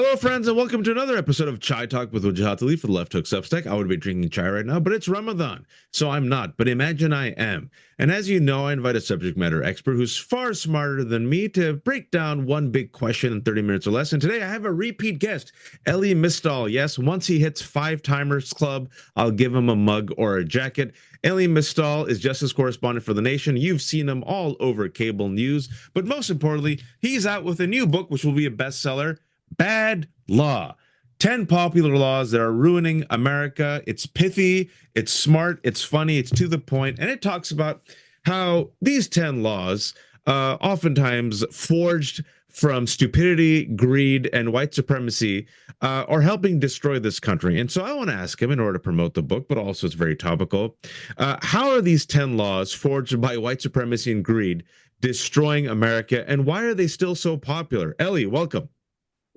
Hello, friends, and welcome to another episode of Chai Talk with Wajahat Ali for the Left Hook Substack. I would be drinking chai right now, but it's Ramadan, so I'm not. But imagine I am. And as you know, I invite a subject matter expert who's far smarter than me to break down one big question in 30 minutes or less. And today I have a repeat guest, Elie Mystal. Yes, once he hits 5 Timers Club, I'll give him a mug or a jacket. Elie Mystal is justice correspondent for The Nation. You've seen him all over cable news, but most importantly, he's out with a new book, which will be a bestseller. Bad Law. 10 popular laws that are ruining America. It's pithy, it's smart, it's funny, it's to the point, and it talks about how these 10 laws, oftentimes forged from stupidity, greed, and white supremacy, are helping destroy this country. And so I want to ask him, in order to promote the book, but also it's very topical, how are these 10 laws forged by white supremacy and greed destroying America, and why are they still so popular? Elie, welcome.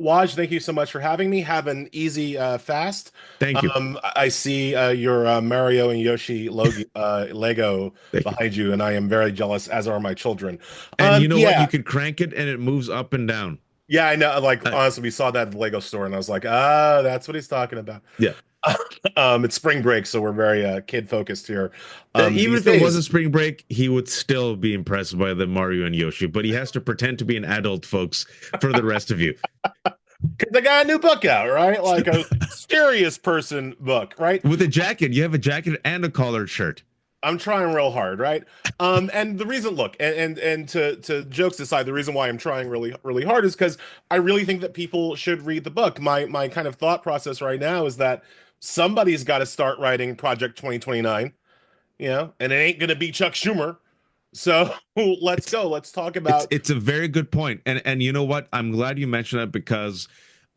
Waj, thank you so much for having me. Have an easy fast. Thank you. I see your Mario and Yoshi Lego Thank you. behind you, and I am very jealous, as are my children. And you know what? You Yeah, could crank it and it moves up and down. yeah, I know. Like, Uh, honestly, we saw that at the Lego store, and I was like, that's what he's talking about. yeah. It's spring break, so we're very kid focused here Even these if it wasn't days. spring break, he would still be impressed by the Mario and Yoshi, but he has to pretend to be an adult, folks, for the rest of you. Because I got a new book out, right? Like a serious person book, right? With a jacket, you have a jacket and a collared shirt. I'm trying real hard, right? And the reason, look, and to jokes aside, the reason why I'm trying really hard is because I really think that people should read the book. My kind of thought process right now is that somebody's got to start writing Project 2029, and it ain't gonna be Chuck Schumer. So let's It's go. Let's talk it's about. it's a very good point. And you know what? I'm glad you mentioned that because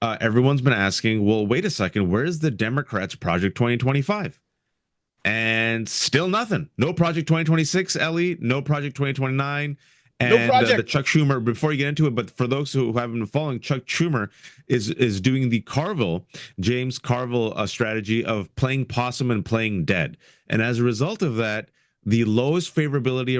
everyone's been asking, well, wait a second, where's the Democrats' Project 2025? And still nothing. No Project 2026, Elie. No Project 2029. No And the project. Chuck Schumer, before you get into it, but for those who haven't been following, Chuck Schumer is doing the Carville, James Carville strategy of playing possum and playing dead. And as a result of that, the lowest favorability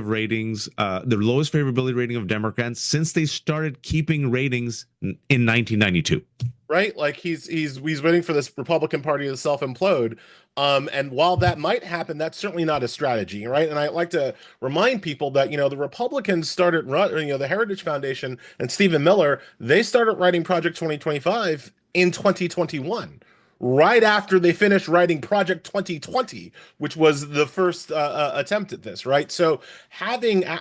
rating of Democrats since they started keeping ratings in 1992. Right? Like he's waiting for this Republican Party to self-implode. And while that might happen, that's certainly not a strategy, right? And I like to remind people that, the Republicans started the Heritage Foundation and Stephen Miller, they started writing Project 2025 in 2021. Right after they finished writing Project 2020, which was the first attempt at this, right? So having an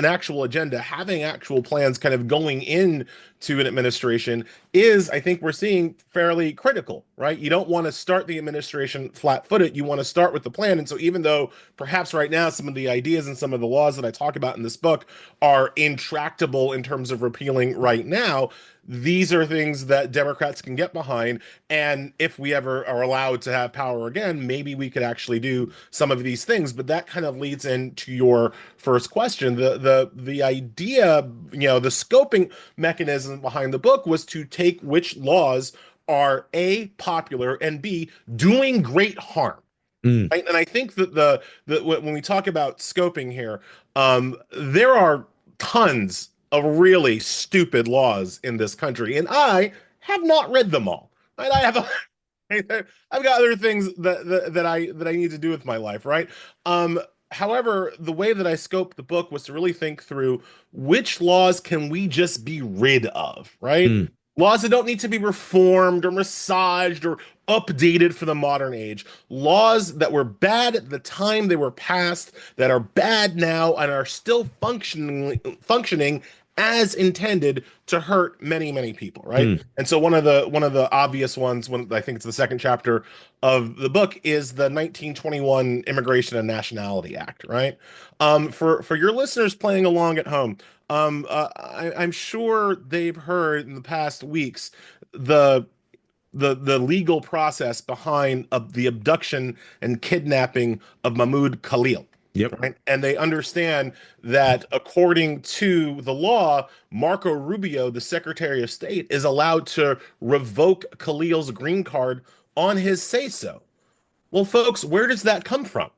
actual agenda, having actual plans kind of going in to an administration is, I think we're seeing, fairly critical, right? You don't want to start the administration flat-footed. You want to start with the plan. And so even though perhaps right now some of the ideas and some of the laws that I talk about in this book are intractable in terms of repealing right now, these are things that Democrats can get behind. And if we ever are allowed to have power again, maybe we could actually do some of these things. But that kind of leads into your first question. The idea, the scoping mechanism behind the book was to take which laws are A, popular, and B, doing great harm. Mm. Right? And I think that when we talk about scoping here, there are tons of really stupid laws in this country, and I have not read them all. Right? I've got other things that I need to do with my life, right? However, the way that I scoped the book was to really think through which laws can we just be rid of, right? Mm. Laws that don't need to be reformed or massaged or updated for the modern age. Laws that were bad at the time they were passed, that are bad now and are still functioning as intended to hurt many people, right? Mm. And so one of the obvious ones, when I think it's the second chapter of the book, is the 1921 Immigration and Nationality Act, right? For your listeners playing along at home, I'm sure they've heard in the past weeks the the legal process behind the abduction and kidnapping of Mahmoud Khalil. Yep. Right. And they understand that according to the law, Marco Rubio, the Secretary of State, is allowed to revoke Khalil's green card on his say so. Well, folks, where does that come from?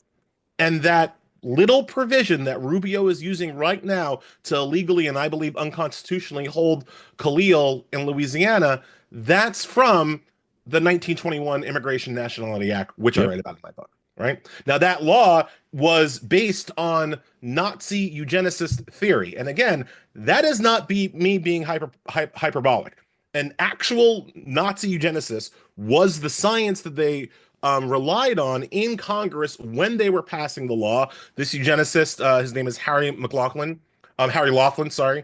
And that little provision that Rubio is using right now to illegally and I believe unconstitutionally hold Khalil in Louisiana, that's from the 1921 Immigration Nationality Act, which I Yep. write about in my book. Right now, that law was based on Nazi eugenicist theory, and again, that is not me being hyperbolic. An actual Nazi eugenicist was the science that they relied on in Congress when they were passing the law. This eugenicist, his name is Harry Laughlin, sorry.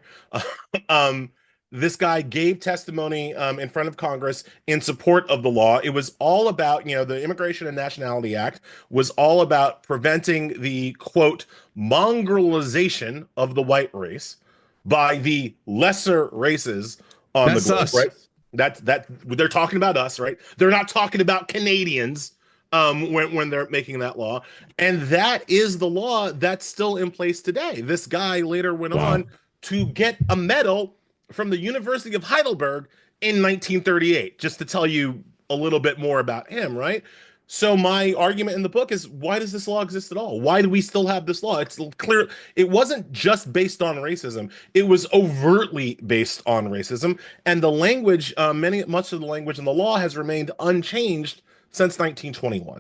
um, this guy gave testimony in front of Congress in support of the law. It was all about, the Immigration and Nationality Act was all about preventing the quote mongrelization of the white race by the lesser races on the That's globe, us. right? That they're talking about us, right? They're not talking about Canadians when they're making that law, and that is the law that's still in place today. This guy later went on Wow. to get a medal from the University of Heidelberg in 1938, just to tell you a little bit more about him, right? So my argument in the book is, why does this law exist at all? Why do we still have this law? It's clear it wasn't just based on racism. It was overtly based on racism, and the language, much of the language in the law has remained unchanged since 1921.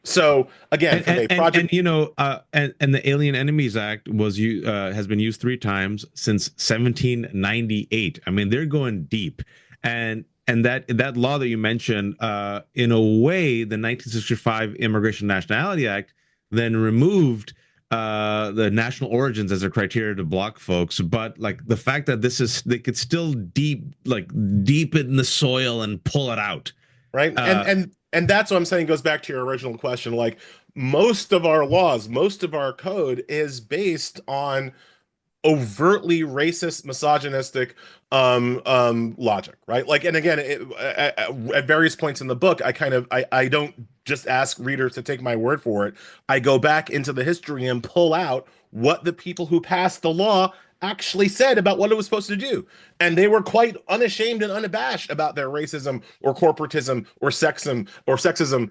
So again, And from and a and, project, and and the Alien Enemies Act has been used three times since 1798. I mean, they're going deep, and that law that you mentioned, in a way, the 1965 Immigration Nationality Act then removed the national origins as a criteria to block folks. But like the fact that they could still deep in the soil and pull it out. right? And Uh, and and that's what I'm saying goes back to your original question. Like most of our laws, most of our code is based on overtly racist, misogynistic logic, right? Like, and again, at various points in the book, I don't just ask readers to take my word for it. I go back into the history and pull out what the people who passed the law actually said about what it was supposed to do. And they were quite unashamed and unabashed about their racism or corporatism or sexism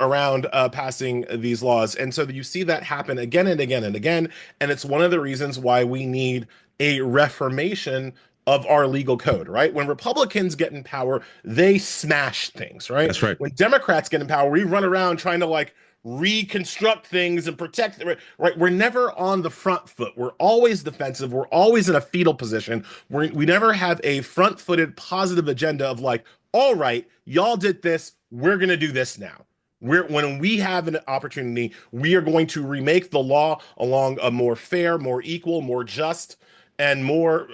around passing these laws. And so you see that happen again and again and again. And it's one of the reasons why we need a reformation of our legal code, right? When Republicans get in power, they smash things, right? that's right. When Democrats get in power, we run around trying to like reconstruct things and protect them, right? We're never on the front foot. We're always defensive. We're always in a fetal position. We never have a front-footed positive agenda of like, all right, y'all did this, we're going to do this now. When we have an opportunity, we are going to remake the law along a more fair, more equal, more just, and more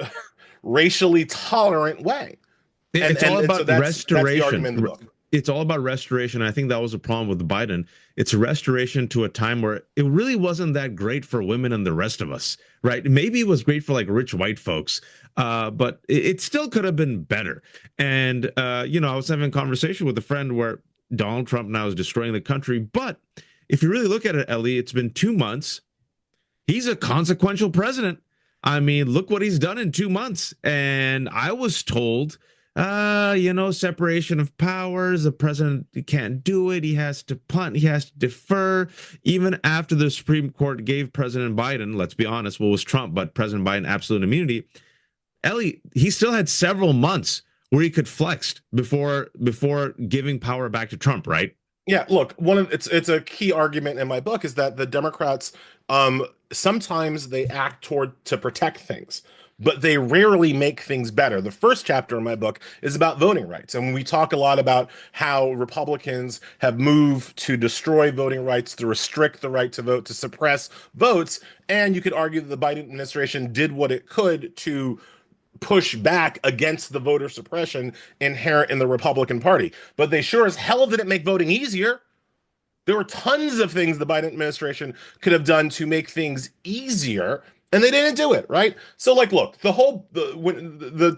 racially tolerant way. And It's and, all and so about that's the restoration. argument in the book. It's all about restoration. I think that was a problem with Biden. It's a restoration to a time where it really wasn't that great for women and the rest of us, right? Maybe it was great for like rich white folks, but it still could have been better. And I was having a conversation with a friend where Donald Trump now is destroying the country. But if you really look at it, Ellie, it's been 2 months. He's a consequential president. I mean, look what he's done in 2 months. And I was told, separation of powers. The president can't do it. He has to punt. He has to defer. Even after the Supreme Court gave President Biden, let's be honest, well, it was Trump, but President Biden absolute immunity. Ellie, he still had several months where he could flex before giving power back to Trump, right? Yeah, look, it's a key argument in my book is that the Democrats sometimes they act toward to protect things, but they rarely make things better. The first chapter in my book is about voting rights, and we talk a lot about how Republicans have moved to destroy voting rights, to restrict the right to vote, to suppress votes, and you could argue that the Biden administration did what it could to push back against the voter suppression inherent in the Republican Party. But they sure as hell didn't make voting easier. There were tons of things the Biden administration could have done to make things easier, and they didn't do it, right? So, like, look, the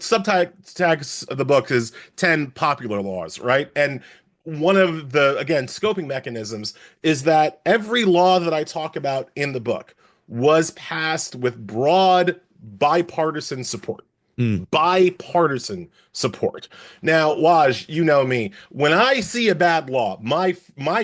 subtext of the book is 10 popular laws, right? And one of the, again, scoping mechanisms is that every law that I talk about in the book was passed with broad bipartisan support. Mm, bipartisan support. Now, Waj, you know me. When I see a bad law, my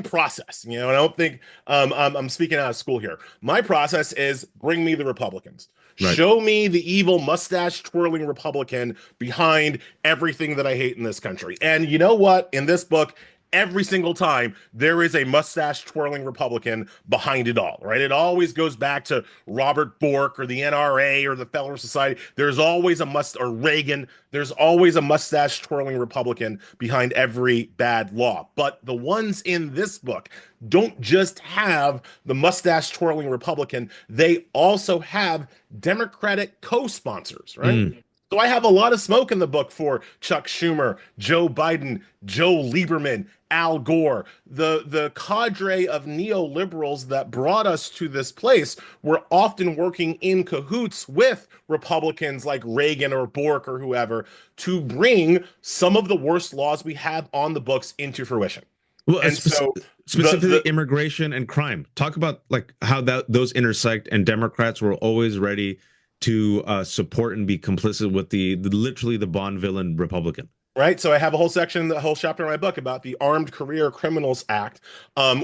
process, I don't think I'm speaking out of school here. My process is bring me the Republicans. right. Show me the evil mustache twirling Republican behind everything that I hate in this country. And you know what? In this book, every single time there is a mustache twirling Republican behind it all, right? It always goes back to Robert Bork or the NRA or the Fellow Society. There's always or Reagan. There's always a mustache twirling Republican behind every bad law. But the ones in this book don't just have the mustache twirling Republican, they also have Democratic co-sponsors, right? Mm. So I have a lot of smoke in the book for Chuck Schumer, Joe Biden, Joe Lieberman, Al Gore. The cadre of neoliberals that brought us to this place were often working in cahoots with Republicans like Reagan or Bork or whoever to bring some of the worst laws we have on the books into fruition. Well, And so specifically the immigration and crime. Talk about like how those intersect, and Democrats were always ready to support and be complicit with the literally the Bond villain Republican. Right. So I have a whole section, a whole chapter in my book about the Armed Career Criminals Act,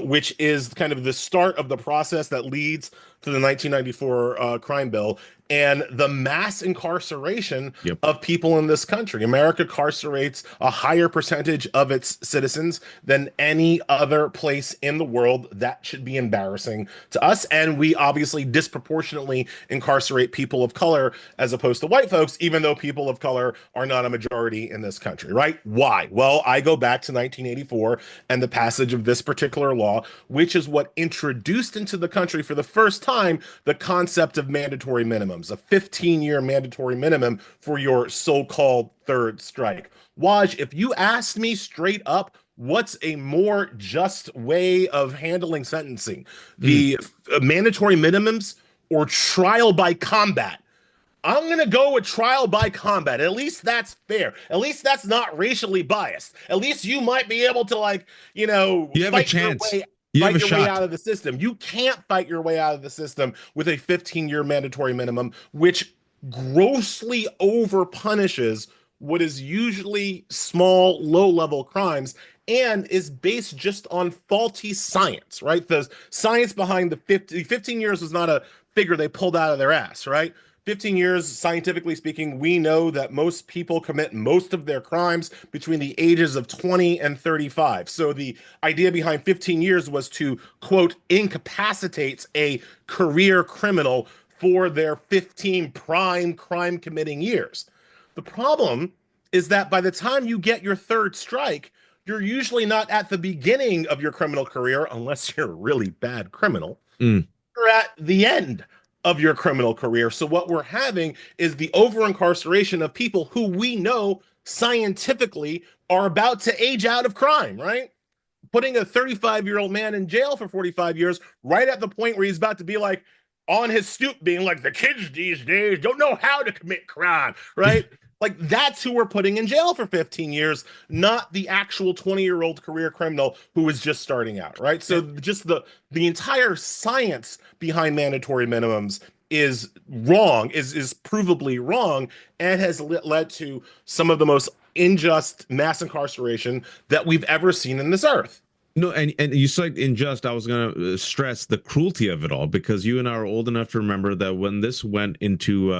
which is kind of the start of the process that leads to the 1994 crime bill and the mass incarceration Yep. of people in this country. America incarcerates a higher percentage of its citizens than any other place in the world. That should be embarrassing to us. And we obviously disproportionately incarcerate people of color as opposed to white folks, even though people of color are not a majority in this country, right? Why? Well, I go back to 1984 and the passage of this particular law, which is what introduced into the country for the first time the concept of mandatory minimums, a 15-year mandatory minimum for your so-called third strike. Waj, if you asked me straight up, what's a more just way of handling sentencing? Mm. The mandatory minimums or trial by combat? I'm going to go with trial by combat. At least that's fair. At least that's not racially biased. At least you might be able to, like, You have a fight your chance. way You have fight a your way shot. out of the system. You can't fight your way out of the system with a 15-year mandatory minimum, which grossly over punishes what is usually small, low-level crimes and is based just on faulty science, right? The science behind the 15 years was not a figure they pulled out of their ass, right? 15 years, scientifically speaking, we know that most people commit most of their crimes between the ages of 20 and 35. So the idea behind 15 years was to, quote, incapacitate a career criminal for their 15 prime crime committing years. The problem is that by the time you get your third strike, you're usually not at the beginning of your criminal career, unless you're a really bad criminal. Mm. You're at the end of your criminal career. So what we're having is the over incarceration of people who we know scientifically are about to age out of crime, right? Putting a 35-year-old man in jail for 45 years, right at the point where he's about to be like on his stoop, being like, the kids these days don't know how to commit crime, right? Like that's who we're putting in jail for 15 years, not the actual 20-year-old career criminal who is just starting out, right? So just the entire science behind mandatory minimums is wrong, is provably wrong, and has led to some of the most unjust mass incarceration that we've ever seen in this earth. No, and you said unjust. I was going to stress the cruelty of it all, because you and I are old enough to remember that when this went into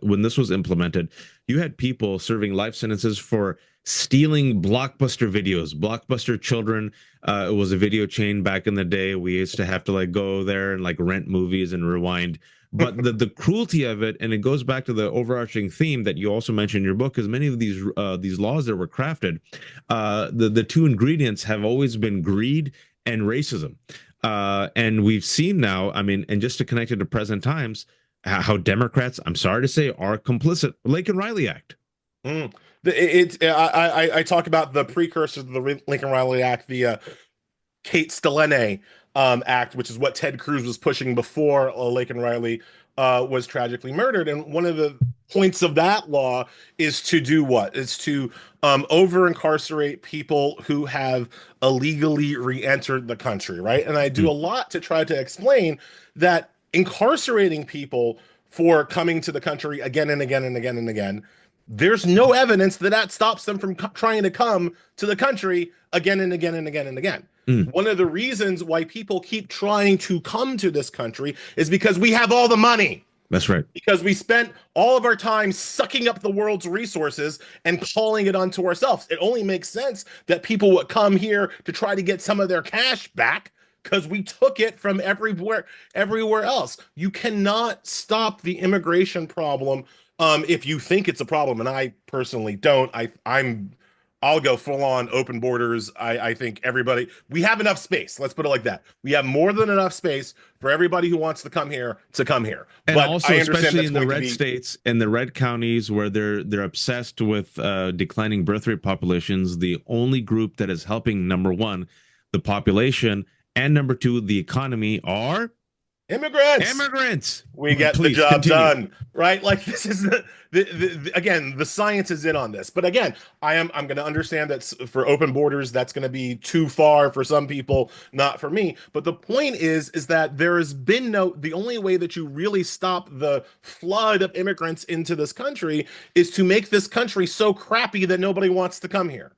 when this was implemented, you had people serving life sentences for stealing Blockbuster videos. Blockbuster Children, it was a video chain back in the day. We used to have to like go there and like rent movies and rewind. But the cruelty of it, and it goes back to the overarching theme that you also mentioned in your book, is many of these laws that were crafted, the two ingredients have always been greed and racism. And we've seen now, I mean, and just to connect it to present times, how Democrats, I'm sorry to say, are complicit. Lincoln Riley Act. Mm. I talk about the precursor to the Lincoln Riley Act, the Kate Stelene Act, which is what Ted Cruz was pushing before Lincoln Riley was tragically murdered. And one of the points of that law is to do what? Is to over incarcerate people who have illegally re-entered the country, right? And I do a lot to try to explain that incarcerating people for coming to the country again and again and again and again There's no evidence that that stops them from trying to come to the country again and again and again and again. Mm, One of the reasons why people keep trying to come to this country is because we have all the money. that's right. Because we spent all of our time sucking up the world's resources and calling it onto ourselves. It only makes sense that people would come here to try to get some of their cash back because we took it from everywhere else. You cannot stop the immigration problem if you think it's a problem, and I personally don't. I'll go full on open borders. I think everybody, we have enough space. Let's put it like that. We have more than enough space for everybody who wants to come here to come here. And But also, I understand especially that's in the going to red be states and the red counties where they're obsessed with declining birth rate populations, the only group that is helping, number one, the population, and number two, the economy are immigrants. immigrants. We get the Please job continue. done, right? Like this is again, the science is in on this. But again, I'm going to understand that for open borders, that's going to be too far for some people, not for me. But the point is that there has been the only way that you really stop the flood of immigrants into this country is to make this country so crappy that nobody wants to come here.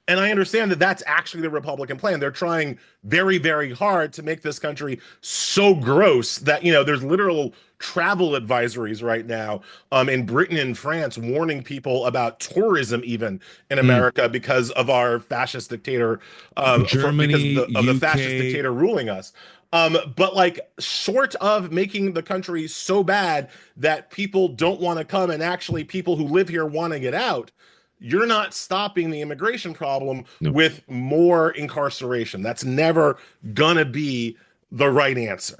And I understand that that's actually the Republican plan. They're trying very, very hard to make this country so gross that, there's literal travel advisories right now in Britain and France warning people about tourism even in Mm. America because of our fascist dictator, because of Germany, the fascist UK. dictator ruling us. But like short of making the country so bad that people don't want to come and actually people who live here want to get out, you're not stopping the immigration problem No. with more incarceration. That's never gonna be the right answer.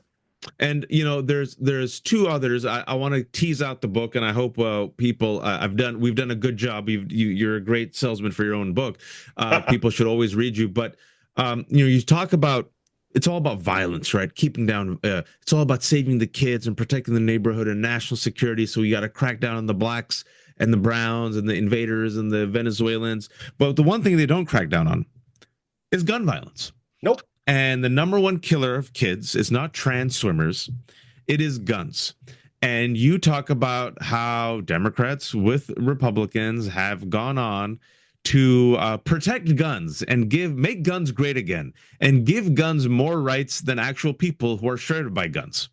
And there's two others. I want to tease out the book, and I hope people we've done a good job. You're a great salesman for your own book. People should always read you. But you talk about it's all about violence, right? Keeping down. It's all about saving the kids and protecting the neighborhood and national security. So we got to crack down on the blacks and the browns and the invaders and the Venezuelans. But the one thing they don't crack down on is gun violence. Nope. And the number one killer of kids is not trans swimmers, it is guns. And you talk about how Democrats with Republicans have gone on to protect guns and make guns great again and give guns more rights than actual people who are shredded by guns.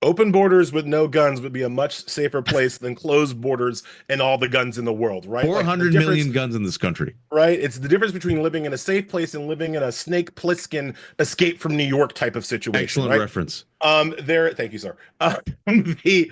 Open borders with no guns would be a much safer place than closed borders and all the guns in the world, right? Four Like the hundred difference, million guns in this country. right? It's the difference between living in a safe place and living in a Snake Plissken escape from New York type of situation, Excellent right? reference. Thank you, sir. The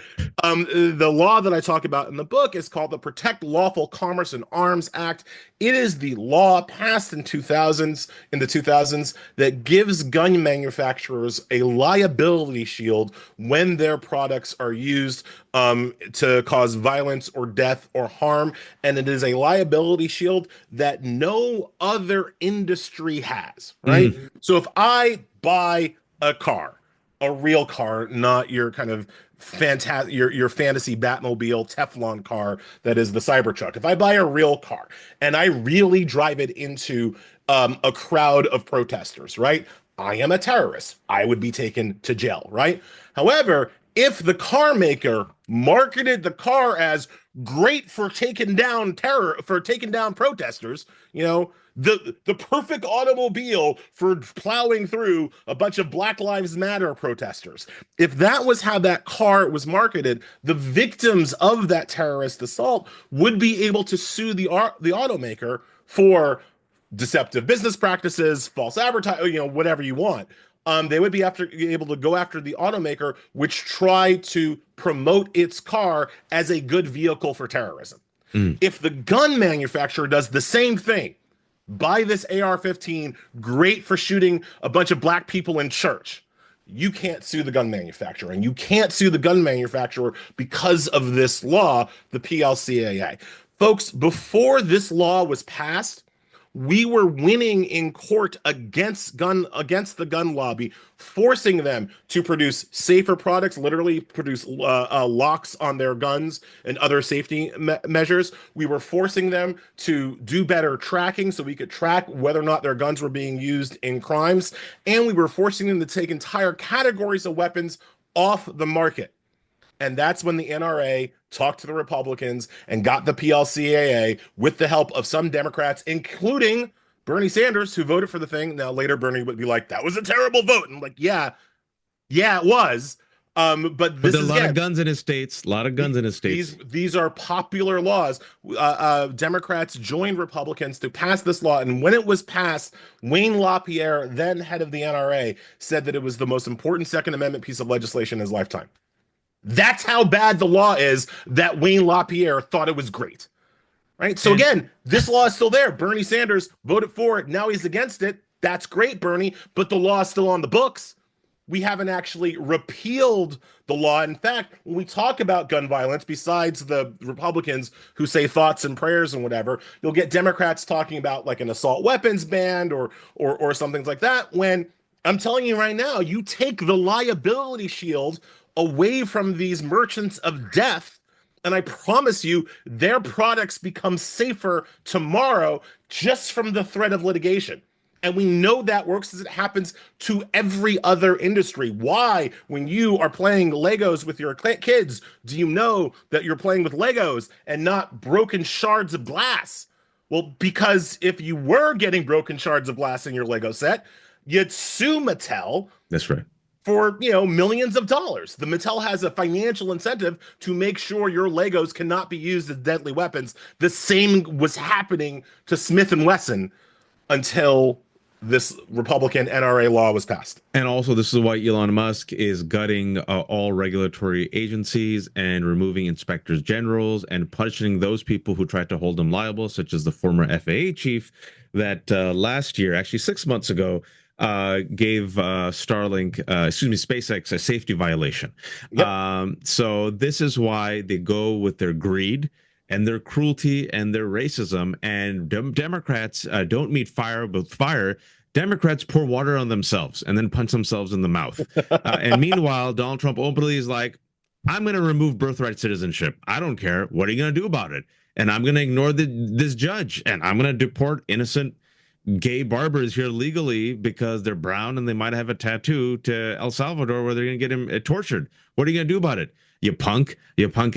the law that I talk about in the book is called the Protect Lawful Commerce in Arms Act. It is the law passed in the 2000s that gives gun manufacturers a liability shield when their products are used to cause violence or death or harm, and it is a liability shield that no other industry has, right? So if I buy a car, a real car, not your kind of fantastic your fantasy Batmobile Teflon car that is the Cybertruck. If I buy a real car and I really drive it into a crowd of protesters, right? I am a terrorist. I would be taken to jail, right? However, if the car maker marketed the car as great for taking down protesters, the perfect automobile for plowing through a bunch of Black Lives Matter protesters. If that was how that car was marketed, the victims of that terrorist assault would be able to sue the automaker for deceptive business practices, false advertising, whatever you want. They would be able to go after the automaker, which tried to promote its car as a good vehicle for terrorism. If the gun manufacturer does the same thing, buy this AR-15, great for shooting a bunch of black people in church, you can't sue the gun manufacturer. And you can't sue the gun manufacturer because of this law, the PLCAA. Folks, before this law was passed, we were winning in court against the gun lobby, forcing them to produce safer products, literally produce locks on their guns and other safety measures. We were forcing them to do better tracking so we could track whether or not their guns were being used in crimes. And we were forcing them to take entire categories of weapons off the market. And that's when the NRA talked to the Republicans and got the PLCAA with the help of some Democrats, including Bernie Sanders, who voted for the thing. Now, later, Bernie would be like, that was a terrible vote. And I'm like, yeah, it was. But But this there are a is, lot of again, guns in his states. A lot of guns in his these states. these are popular laws. Democrats joined Republicans to pass this law, and when it was passed, Wayne LaPierre, then head of the NRA, said that it was the most important Second Amendment piece of legislation in his lifetime. That's how bad the law is that Wayne LaPierre thought it was great. Right. So And again, this law is still there. Bernie Sanders voted for it. Now he's against it. That's great, Bernie, but the law is still on the books. We haven't actually repealed the law. In fact, when we talk about gun violence, besides the Republicans who say thoughts and prayers and whatever, you'll get Democrats talking about like an assault weapons ban or something like that. When I'm telling you right now, you take the liability shield away from these merchants of death, and I promise you, their products become safer tomorrow just from the threat of litigation. And we know that works as it happens to every other industry. Why, when you are playing Legos with your kids, do you know that you're playing with Legos and not broken shards of glass? Well, because if you were getting broken shards of glass in your Lego set, you'd sue Mattel that's right. for, millions of dollars. The Mattel has a financial incentive to make sure your Legos cannot be used as deadly weapons. The same was happening to Smith and Wesson until this Republican NRA law was passed. And also, this is why Elon Musk is gutting all regulatory agencies and removing inspectors generals and punishing those people who tried to hold him liable, such as the former FAA chief that last year, actually 6 months ago, gave SpaceX a safety violation. Yep. So this is why they go with their greed and their cruelty and their racism. And Democrats don't meet fire with fire. Democrats pour water on themselves and then punch themselves in the mouth. And meanwhile, Donald Trump openly is like, I'm going to remove birthright citizenship. I don't care. What are you going to do about it? And I'm going to ignore this judge, and I'm going to deport innocent gay barbers here legally because they're brown and they might have a tattoo to El Salvador where they're going to get him tortured. What are you going to do about it? You punk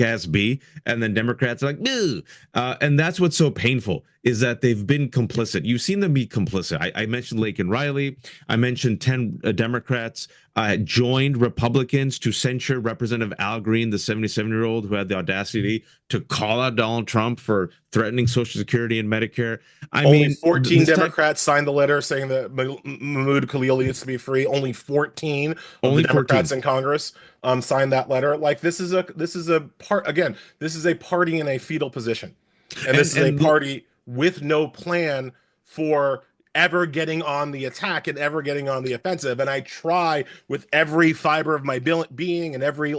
ass B. And then Democrats are like, boo. And that's what's so painful is that they've been complicit. You've seen them be complicit. I mentioned Laken Riley. I mentioned 10 Democrats joined Republicans to censure Representative Al Green, the 77-year-old who had the audacity to call out Donald Trump for threatening Social Security and Medicare. Only 14 Democrats signed the letter saying that Mahmoud Khalil needs to be free. Only 14 of the Democrats in Congress signed that letter. Like this is a party in a fetal position, and this is a party with no plan for ever getting on the attack and ever getting on the offensive. And I try with every fiber of my being and every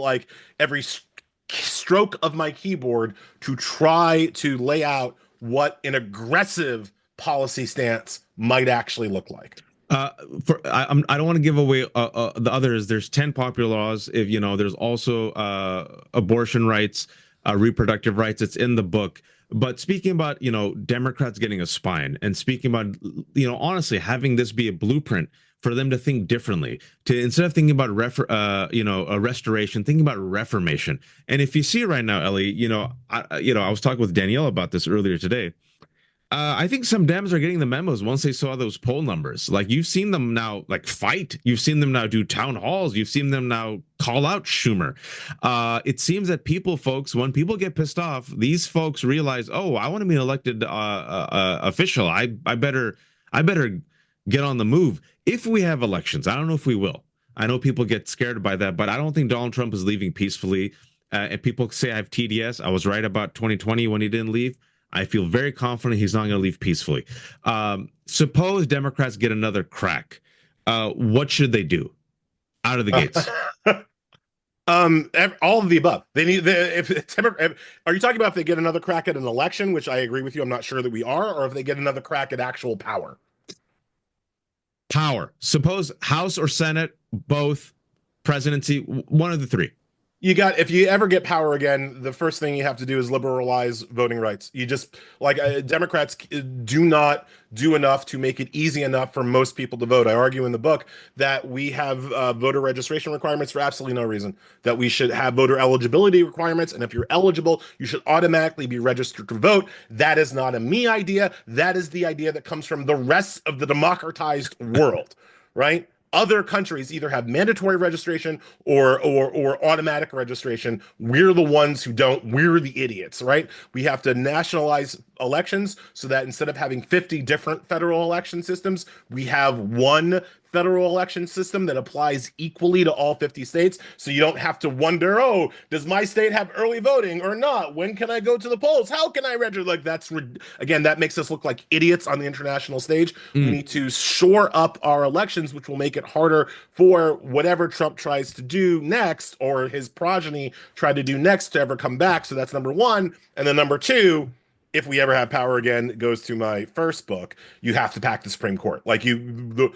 stroke of my keyboard to try to lay out what an aggressive policy stance might actually look like. I don't want to give away the others. There's 10 popular laws. If there's also abortion rights, reproductive rights. It's in the book. But speaking about Democrats getting a spine, and speaking about honestly having this be a blueprint for them to think differently, to instead of thinking about a restoration, thinking about reformation. And if you see right now, Ellie, I was talking with Danielle about this earlier today. I think some Dems are getting the memos once they saw those poll numbers. Like you've seen them now, like fight. You've seen them now do town halls. You've seen them now call out Schumer. It seems that folks, when people get pissed off, these folks realize, oh, I want to be an elected official. I better get on the move. If we have elections, I don't know if we will. I know people get scared by that, but I don't think Donald Trump is leaving peacefully. And people say I have TDS. I was right about 2020 when he didn't leave. I feel very confident he's not going to leave peacefully. Suppose Democrats get another crack. What should they do out of the gates? All of the above. They need. Are you talking about if they get another crack at an election, which I agree with you, I'm not sure that we are, or if they get another crack at actual power? Power. Suppose House or Senate, both, presidency, one of the three. If you ever get power again, the first thing you have to do is liberalize voting rights. You just like Democrats do not do enough to make it easy enough for most people to vote. I argue in the book that we have voter registration requirements for absolutely no reason, that we should have voter eligibility requirements. And if you're eligible, you should automatically be registered to vote. That is not a me idea. That is the idea that comes from the rest of the democratized world, right? Other countries either have mandatory registration or automatic registration. We're the ones who don't. We're the idiots, right? We have to nationalize elections so that instead of having 50 different federal election systems, we have one federal election system that applies equally to all 50 states. So you don't have to wonder, oh, does my state have early voting or not? When can I go to the polls? How can I register? Like again, that makes us look like idiots on the international stage. We Mm. need to shore up our elections, which will make it harder for whatever Trump tries to do next or his progeny try to do next to ever come back. So that's number one. And then number two, if we ever have power again, it goes to my first book. You have to pack the Supreme Court. Like the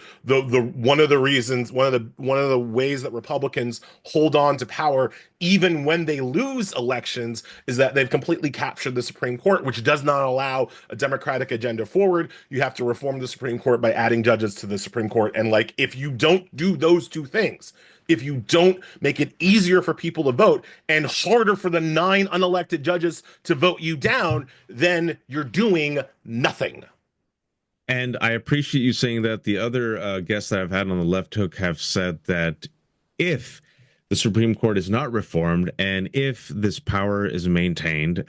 one of the reasons, one of the ways that Republicans hold on to power even when they lose elections is that they've completely captured the Supreme Court, which does not allow a democratic agenda forward. You have to reform the Supreme Court by adding judges to the Supreme Court. And like if you don't do those two things, if you don't make it easier for people to vote and harder for the 9 unelected judges to vote you down, then you're doing nothing. And I appreciate you saying that. The other guests that I've had on the left hook have said that if the Supreme Court is not reformed and if this power is maintained,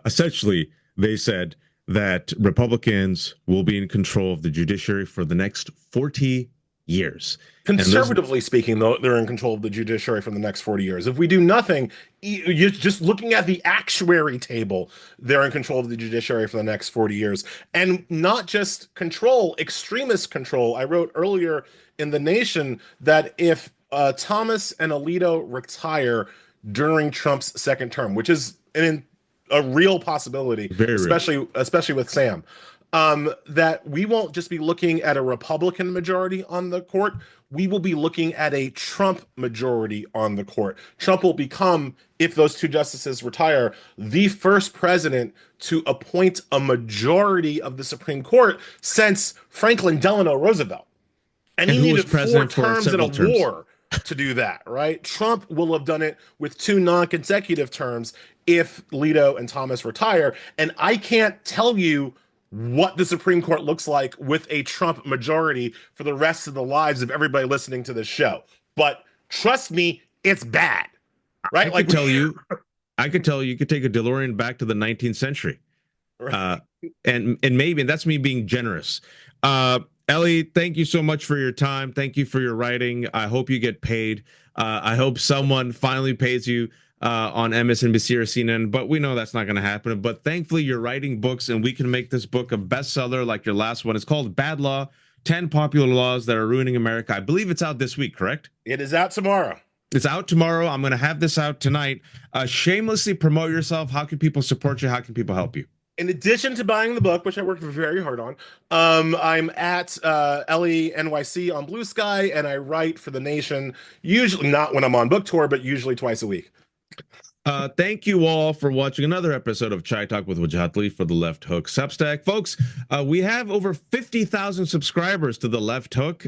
essentially they said that Republicans will be in control of the judiciary for the next 40 years. Conservatively speaking, though, they're in control of the judiciary for the next 40 years. If we do nothing, you're just looking at the actuary table, they're in control of the judiciary for the next 40 years. And not just control, extremist control. I wrote earlier in The Nation that if Thomas and Alito retire during Trump's second term, which is a real possibility, Very real. especially with Sam, that we won't just be looking at a Republican majority on the court. We will be looking at a Trump majority on the court. Trump will become, if those two justices retire, the first president to appoint a majority of the Supreme Court since Franklin Delano Roosevelt. And And he who was needed 4 president for terms in a several terms. war to do that, right? Trump will have done it with 2 non-consecutive terms if Alito and Thomas retire. And I can't tell you what the Supreme Court looks like with a Trump majority for the rest of the lives of everybody listening to this show. But trust me, it's bad, right? I Like, could tell you, I could tell you, you could take a DeLorean back to the 19th century. right. Uh, and maybe, and that's me being generous. Elie, thank you so much for your time. Thank you for your writing. I hope you get paid. I hope someone finally pays you on MSNBC or CNN, but we know that's not going to happen. But thankfully, you're writing books, and we can make this book a bestseller like your last one. It's called Bad Law: 10 Popular Laws That Are Ruining America. I believe it's out this week, correct? It is out tomorrow. It's out tomorrow. I'm going to have this out tonight. Shamelessly promote yourself. How can people support you? How can people help you? In addition to buying the book, which I worked very hard on, I'm at Elie NYC on Blue Sky, and I write for The Nation, usually not when I'm on book tour, but usually twice a week. Thank you all for watching another episode of Chai Talk with Wajahat for the Left Hook Substack. Folks, we have over 50,000 subscribers to the Left Hook.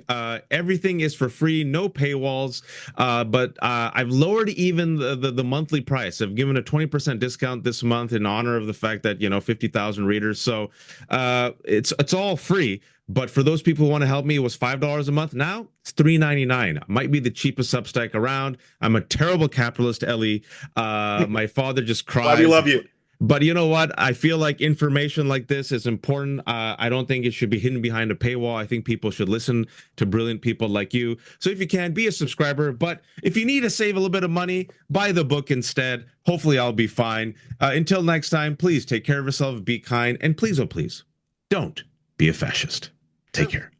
Everything is for free, no paywalls, but I've lowered even the monthly price. I've given a 20% discount this month in honor of the fact that, 50,000 readers. So it's all free. But for those people who want to help me, it was $5 a month. Now it's $3.99. Might be the cheapest Substack around. I'm a terrible capitalist, Elie. My father just cries. Love you. But you know what? I feel like information like this is important. I don't think it should be hidden behind a paywall. I think people should listen to brilliant people like you. So if you can, be a subscriber. But if you need to save a little bit of money, buy the book instead. Hopefully I'll be fine. Until next time, please take care of yourself, be kind, and please, oh please, don't be a fascist. Take care.